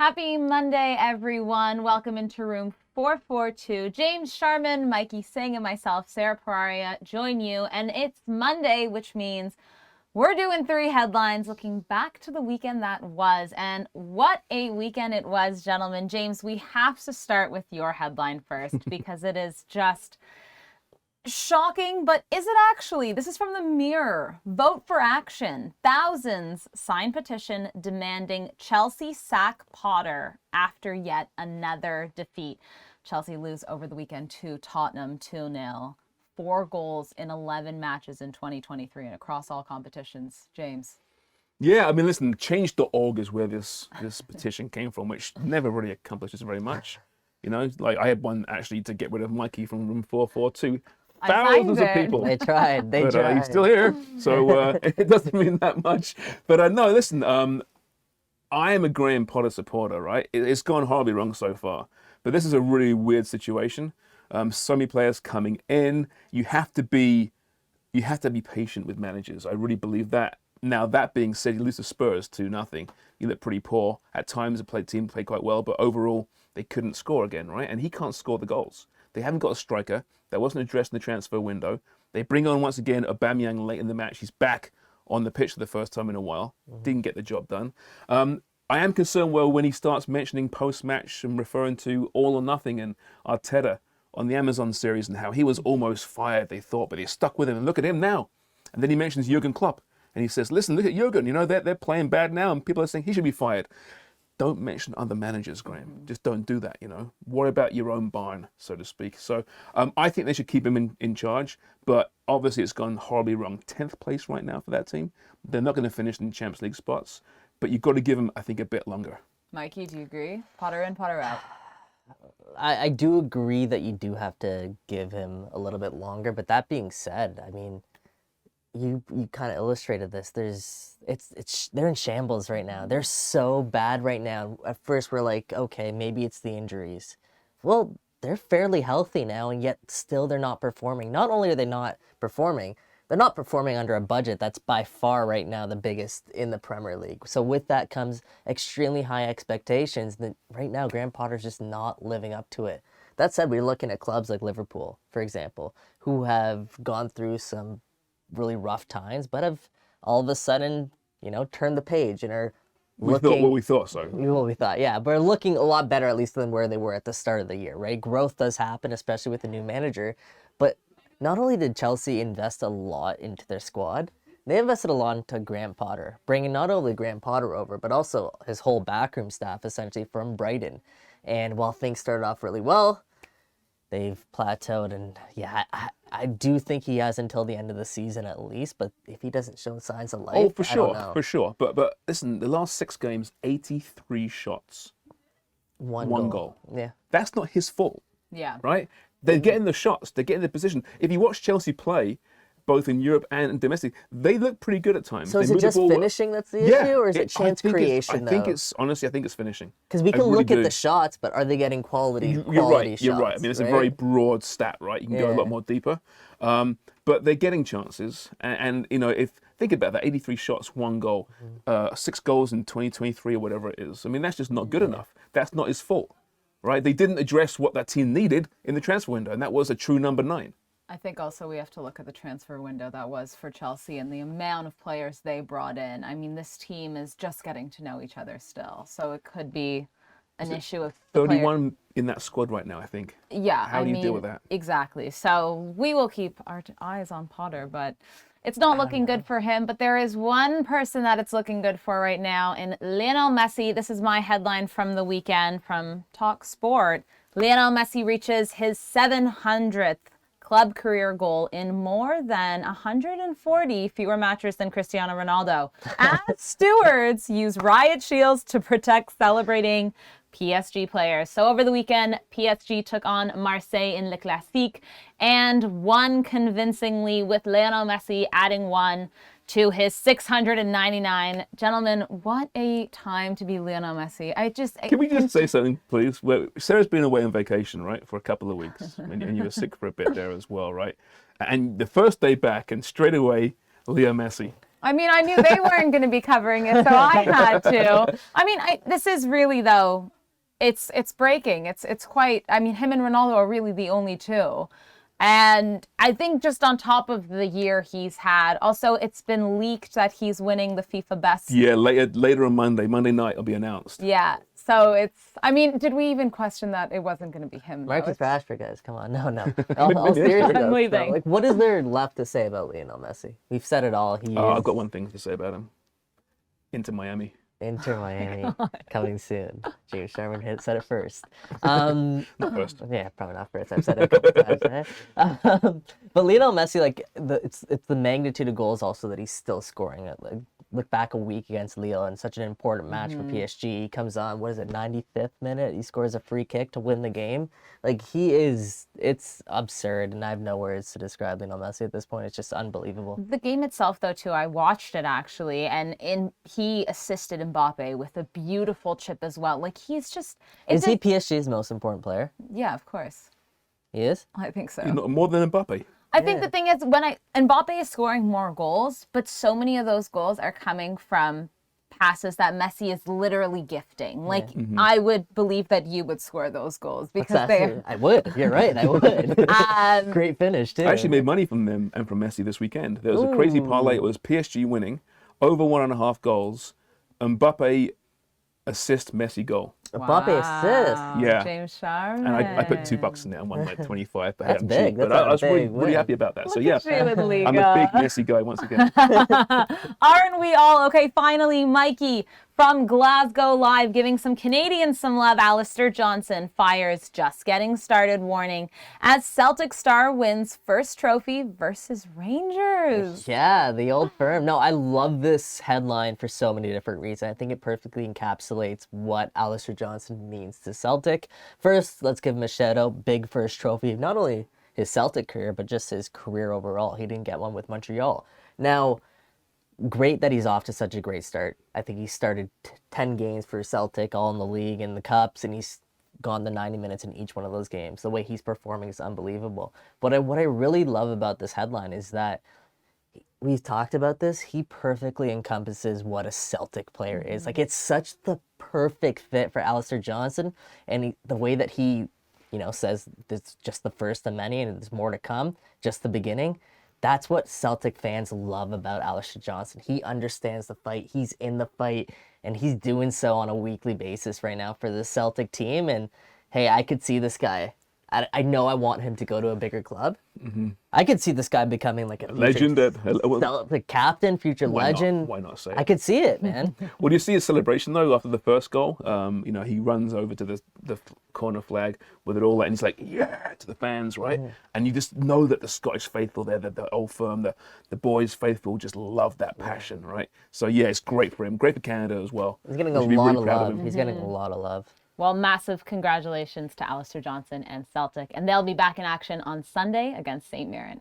Happy Monday, everyone. Welcome into room 442. James Sharman, Mikey Singh, and myself, Sarah Pararia, join you. And it's Monday, which means we're doing 3 headlines, looking back to the weekend that was. And what a weekend it was, gentlemen. James, we have to start with your headline first because it is just shocking, but is it actually? This is from the Mirror. Vote for action. Thousands sign petition demanding Chelsea sack Potter after yet another defeat. Chelsea lose over the weekend to Tottenham 2-0. 4 goals in 11 matches in 2023 and across all competitions. James. Yeah, I mean, listen, change.org is where this petition came from, which never really accomplishes very much. You know, like I had one actually to get rid of Mikey from room 442. Thousands of people. They tried. But he's still here, so it doesn't mean that much. But no, listen, I am a Graham Potter supporter, right? It's gone horribly wrong so far. But this is a really weird situation. So many players coming in. You have to be patient with managers. I really believe that. Now, that being said, you lose to Spurs 2-0. You look pretty poor. At times, the team played quite well, but overall, they couldn't score again, right? And he can't score the goals. They haven't got a striker. That wasn't addressed in the transfer window. They bring on, once again, Aubameyang late in the match. He's back on the pitch for the first time in a while. Didn't get the job done. I am concerned, well, when he starts mentioning post-match and referring to All or Nothing and Arteta on the Amazon series and how he was almost fired, they thought, but they stuck with him. And look at him now. And then he mentions Jurgen Klopp. And he says, listen, look at Jurgen. You know, they're playing bad now. And people are saying he should be fired. Don't mention other managers, Graham. Just don't do that, you know. Worry about your own barn, so to speak. So I think they should keep him in charge. But obviously it's gone horribly wrong. 10th place right now for that team. They're not going to finish in the Champions League spots. But you've got to give him, I think, a bit longer. Mikey, do you agree? Potter in, Potter out. I do agree that you do have to give him a little bit longer. But that being said, I mean, you kind of illustrated this. They're in shambles right now. They're so bad right now. At first we're like, okay, maybe it's the injuries. Well, they're fairly healthy now, and yet still they're not performing. Not only are they not performing, they're not performing under a budget that's by far right now the biggest in the Premier League. So with that comes extremely high expectations that right now Graham Potter's just not living up to it. That said, we're looking at clubs like Liverpool, for example, who have gone through some really rough times, but have all of a sudden, you know, turned the page and are looking... We thought what we thought, so. What we thought, yeah. But are looking a lot better, at least, than where they were at the start of the year, right? Growth does happen, especially with the new manager. But not only did Chelsea invest a lot into their squad, they invested a lot into Graham Potter, bringing not only Graham Potter over, but also his whole backroom staff, essentially, from Brighton. And while things started off really well, they've plateaued, and yeah, I do think he has until the end of the season at least, but if he doesn't show signs of life, for sure, for sure. But listen, the last 6 games, 83 shots. One goal. Yeah. That's not his fault. Yeah. Right? They're getting the shots, they're getting the position. If you watch Chelsea play, both in Europe and domestic, they look pretty good at times. So is it just finishing that's the issue, or is it chance creation, I think it's finishing. Because we can look at the shots, but are they getting quality shots? You're right. I mean, it's a very broad stat, right? You can go a lot more deeper. But they're getting chances. And you know, think about that, 83 shots, 1 goal, 6 goals in 2023 or whatever it is. I mean, that's just not good enough. That's not his fault, right? They didn't address what that team needed in the transfer window, and that was a true number 9. I think also we have to look at the transfer window that was for Chelsea and the amount of players they brought in. I mean, this team is just getting to know each other still. So it could be an issue of 31 in that squad right now, I think. Yeah. How do you deal with that? Exactly. So we will keep our eyes on Potter, but it's not looking good for him. But there is one person that it's looking good for right now in Lionel Messi. This is my headline from the weekend from Talk Sport. Lionel Messi reaches his 700th club career goal in more than 140 fewer matches than Cristiano Ronaldo, as stewards use riot shields to protect celebrating PSG players. So over the weekend, PSG took on Marseille in Le Classique and won convincingly, with Lionel Messi adding 1 to his 699. Gentlemen, what a time to be Lionel Messi. Can we just say something, please? Well, Sarah's been away on vacation, right, for a couple of weeks, and you were sick for a bit there as well, right? And the first day back, and straight away, Leo Messi. I mean, I knew they weren't going to be covering it, so I had to. I mean, this is really, though, it's breaking. It's quite, I mean, him and Ronaldo are really the only two. And I think just on top of the year he's had, also it's been leaked that he's winning the FIFA Best. Yeah, later on Monday night, it'll be announced. Yeah. So it's, I mean, did we even question that it wasn't going to be him? Marcus Rashford, guys, come on. No. All seriously, I'm though, leaving. like, what is there left to say about Lionel Messi? We've said it all. I've got one thing to say about him. Inter Miami. Inter Miami coming soon. James Sharman said it first. Not first. Yeah, probably not first. I've said it a couple times. But Lionel Messi, like it's the magnitude of goals also that he's still scoring. Like look back a week against Lille in such an important match for PSG. He comes on, what is it, 95th minute? He scores a free kick to win the game. Like it's absurd, and I have no words to describe Lionel Messi at this point. It's just unbelievable. The game itself, though, too, I watched it actually, and he assisted Mbappe with a beautiful chip as well. Like he's just. Is he PSG's most important player? Yeah, of course. He is? I think so. Not more than Mbappe. I think the thing is Mbappe is scoring more goals, but so many of those goals are coming from passes that Messi is literally gifting. Like I would believe that you would score those goals because I would. You're right. I would. Great finish too. I actually made money from them and from Messi this weekend. There was a crazy parlay. It was PSG winning, over 1.5 goals, Mbappe assist, Messi goal. Mbappe assist. Yeah. James Sharman. And I put $2 in there and won like 25. But That's I'm big. cheap. But That's I was a really, big really win. happy about that. So Look yeah, at you with Liga. I'm a big Messi guy once again. Aren't we all? Okay, finally, Mikey from Glasgow Live giving some Canadians some love. Allistair Johnston fires just getting started warning as Celtic star wins first trophy versus Rangers. Yeah, the old firm. No, I love this headline for so many different reasons. I think it perfectly encapsulates what Allistair Johnston means to Celtic. First, let's give him a shout out. Big first trophy of not only his Celtic career, but just his career overall. He didn't get one with Montreal. Now, great that he's off to such a great start. I think he started 10 games for Celtic, all in the league and the cups, and he's gone the 90 minutes in each one of those games. The way he's performing is unbelievable. But what I really love about this headline is that we've talked about this. He perfectly encompasses what a Celtic player is. Like, it's such the perfect fit for Allistair Johnston, and the way that he, says it's just the first of many and there's more to come, just the beginning. That's what Celtic fans love about Allistair Johnston. He understands the fight. He's in the fight, and he's doing so on a weekly basis right now for the Celtic team. And, hey, I could see this guy. I know I want him to go to a bigger club. I could see this guy becing like a Legend the captain, future legend. Why not say it? I could see it, man. Well, you see his celebration though after the first goal. He runs over to the corner flag with it all, and he's like, "Yeah!" to the fans, right? And you just know that the Scottish faithful there, the old firm, the boys faithful, just love that passion, right? So yeah, it's great for him, great for Canada as well. He's getting a lot of love. He's getting a lot of love. Well, massive congratulations to Allistair Johnston and Celtic, and they'll be back in action on Sunday against St. Mirren.